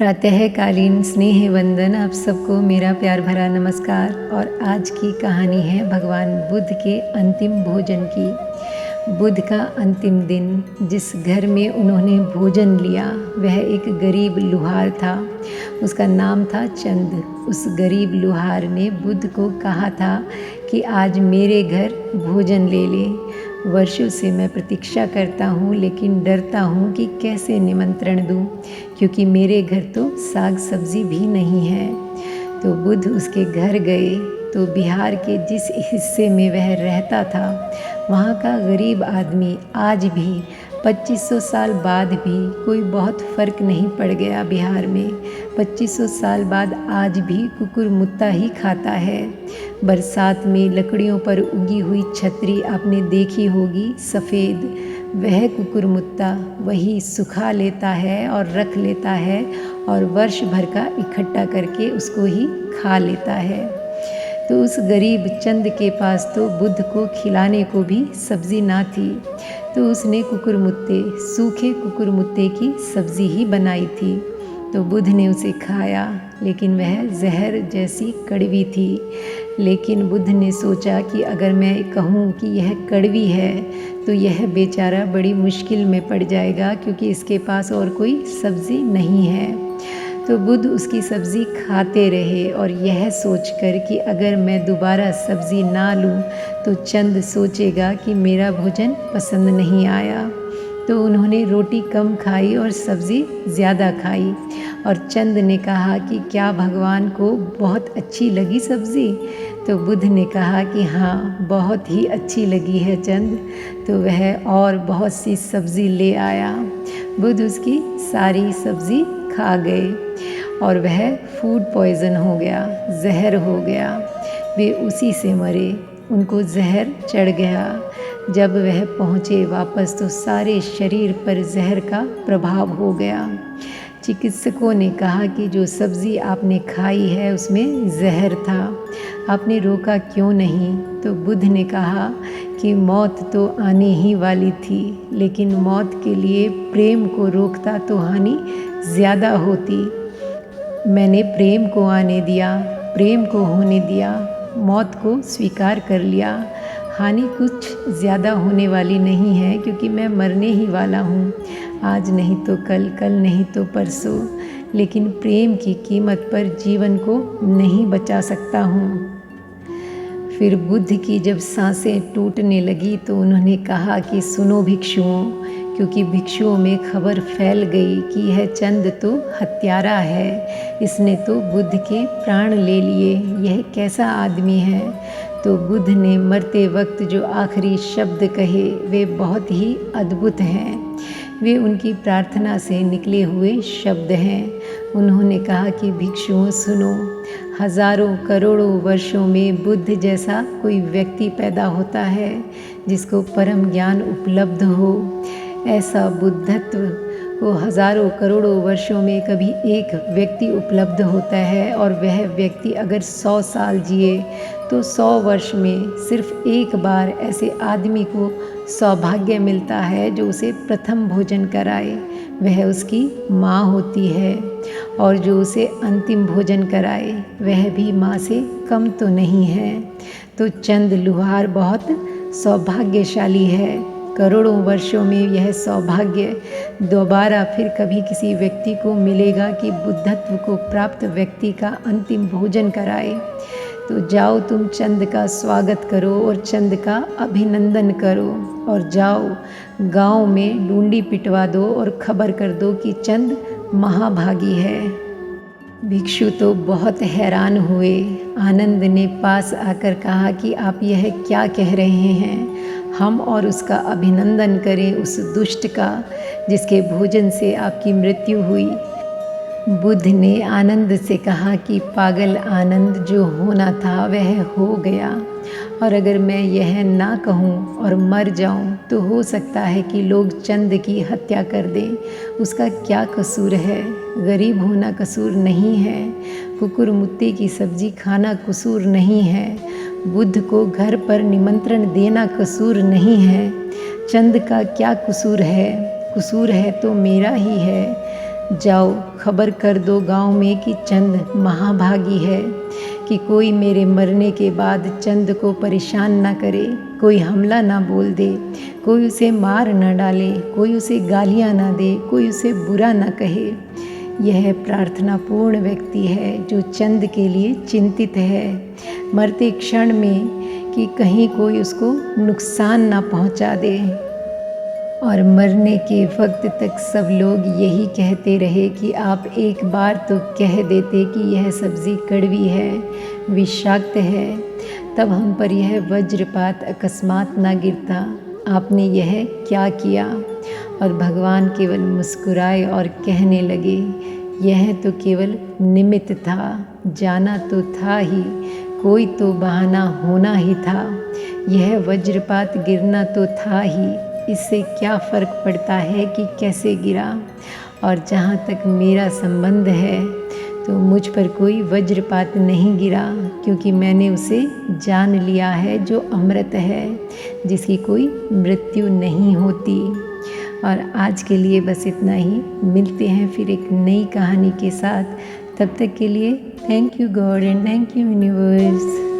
प्रातःकालीन स्नेह वंदन आप सबको मेरा प्यार भरा नमस्कार। और आज की कहानी है भगवान बुद्ध के अंतिम भोजन की। बुद्ध का अंतिम दिन, जिस घर में उन्होंने भोजन लिया वह एक गरीब लुहार था। उसका नाम था चंद। उस गरीब लुहार ने बुद्ध को कहा था कि आज मेरे घर भोजन ले ले। वर्षों से मैं प्रतीक्षा करता हूँ, लेकिन डरता हूँ कि कैसे निमंत्रण दूँ, क्योंकि मेरे घर तो साग सब्जी भी नहीं है। तो बुद्ध उसके घर गए तो बिहार के जिस हिस्से में वह रहता था वहाँ का गरीब आदमी आज भी 2500 साल बाद भी कोई बहुत फ़र्क नहीं पड़ गया। बिहार में 2500 साल बाद आज भी कुकुर मुत्ता ही खाता है। बरसात में लकड़ियों पर उगी हुई छतरी आपने देखी होगी, सफ़ेद, वह कुकुर मुत्ता वही सुखा लेता है और रख लेता है और वर्ष भर का इकट्ठा करके उसको ही खा लेता है। तो उस गरीब चंद के पास तो बुद्ध को खिलाने को भी सब्ज़ी ना थी, तो उसने कुकुरमुत्ते, सूखे कुकुरमुत्ते की सब्ज़ी ही बनाई थी। तो बुद्ध ने उसे खाया, लेकिन वह जहर जैसी कड़वी थी। लेकिन बुद्ध ने सोचा कि अगर मैं कहूँ कि यह कड़वी है तो यह बेचारा बड़ी मुश्किल में पड़ जाएगा, क्योंकि इसके पास और कोई सब्ज़ी नहीं है। तो बुद्ध उसकी सब्ज़ी खाते रहे और यह सोचकर कि अगर मैं दोबारा सब्ज़ी ना लूँ तो चंद सोचेगा कि मेरा भोजन पसंद नहीं आया। तो उन्होंने रोटी कम खाई और सब्ज़ी ज़्यादा खाई। और चंद ने कहा कि क्या भगवान को बहुत अच्छी लगी सब्ज़ी? तो बुद्ध ने कहा कि हाँ, बहुत ही अच्छी लगी है चंद। तो वह और बहुत सी सब्ज़ी ले आया। बुद्ध उसकी सारी सब्ज़ी खा गए और वह फूड पॉइज़न हो गया, जहर हो गया। वे उसी से मरे, उनको जहर चढ़ गया। जब वह पहुँचे वापस तो सारे शरीर पर जहर का प्रभाव हो गया। चिकित्सकों ने कहा कि जो सब्ज़ी आपने खाई है उसमें जहर था, आपने रोका क्यों नहीं? तो बुद्ध ने कहा कि मौत तो आने ही वाली थी, लेकिन मौत के लिए प्रेम को रोकता तो हानि ज़्यादा होती। मैंने प्रेम को आने दिया, प्रेम को होने दिया, मौत को स्वीकार कर लिया। हानि कुछ ज़्यादा होने वाली नहीं है, क्योंकि मैं मरने ही वाला हूँ, आज नहीं तो कल, कल नहीं तो परसों। लेकिन प्रेम की कीमत पर जीवन को नहीं बचा सकता हूँ। फिर बुद्ध की जब सांसें टूटने लगी तो उन्होंने कहा कि सुनो भिक्षुओं, क्योंकि भिक्षुओं में खबर फैल गई कि यह चंद तो हत्यारा है, इसने तो बुद्ध के प्राण ले लिए, यह कैसा आदमी है। तो बुद्ध ने मरते वक्त जो आखिरी शब्द कहे वे बहुत ही अद्भुत हैं। वे उनकी प्रार्थना से निकले हुए शब्द हैं। उन्होंने कहा कि भिक्षुओं सुनो, हजारों करोड़ों वर्षों में बुद्ध जैसा कोई व्यक्ति पैदा होता है जिसको परम ज्ञान उपलब्ध हो। ऐसा बुद्धत्व को हजारों करोड़ों वर्षों में कभी एक व्यक्ति उपलब्ध होता है, और वह व्यक्ति अगर 100 साल जिए तो 100 वर्ष में सिर्फ एक बार ऐसे आदमी को सौभाग्य मिलता है जो उसे प्रथम भोजन कराए। वह उसकी माँ होती है, और जो उसे अंतिम भोजन कराए वह भी माँ से कम तो नहीं है। तो चंद लुहार बहुत सौभाग्यशाली है। करोड़ों वर्षों में यह सौभाग्य दोबारा फिर कभी किसी व्यक्ति को मिलेगा कि बुद्धत्व को प्राप्त व्यक्ति का अंतिम भोजन कराए। तो जाओ तुम चंद का स्वागत करो और चंद का अभिनंदन करो, और जाओ गांव में डूंडी पिटवा दो और खबर कर दो कि चंद महाभागी है। भिक्षु तो बहुत हैरान हुए। आनंद ने पास आकर कहा कि आप यह क्या कह रहे हैं? हम और उसका अभिनंदन करें, उस दुष्ट का जिसके भोजन से आपकी मृत्यु हुई। बुद्ध ने आनंद से कहा कि पागल आनंद, जो होना था वह हो गया, और अगर मैं यह ना कहूँ और मर जाऊँ तो हो सकता है कि लोग चंद की हत्या कर दें। उसका क्या कसूर है? गरीब होना कसूर नहीं है, कुकुर मुत्ते की सब्जी खाना कसूर नहीं है, बुद्ध को घर पर निमंत्रण देना कसूर नहीं है। चंद का क्या कसूर है? कसूर है तो मेरा ही है। जाओ खबर कर दो गांव में कि चंद महाभागी है, कि कोई मेरे मरने के बाद चंद को परेशान ना करे, कोई हमला ना बोल दे, कोई उसे मार ना डाले, कोई उसे गालियाँ ना दे, कोई उसे बुरा ना कहे। यह प्रार्थनापूर्ण व्यक्ति है जो चंद के लिए चिंतित है, मरते क्षण में, कि कहीं कोई उसको नुकसान ना पहुंचा दे। और मरने के वक्त तक सब लोग यही कहते रहे कि आप एक बार तो कह देते कि यह सब्ज़ी कड़वी है, विषाक्त है, तब हम पर यह वज्रपात अकस्मात ना गिरता। आपने यह क्या किया? और भगवान केवल मुस्कुराए और कहने लगे, यह तो केवल निमित्त था, जाना तो था ही, कोई तो बहाना होना ही था। यह वज्रपात गिरना तो था ही, इससे क्या फ़र्क पड़ता है कि कैसे गिरा। और जहाँ तक मेरा संबंध है तो मुझ पर कोई वज्रपात नहीं गिरा, क्योंकि मैंने उसे जान लिया है जो अमृत है, जिसकी कोई मृत्यु नहीं होती। और आज के लिए बस इतना ही। मिलते हैं फिर एक नई कहानी के साथ। तब तक के लिए thank you God and thank you universe.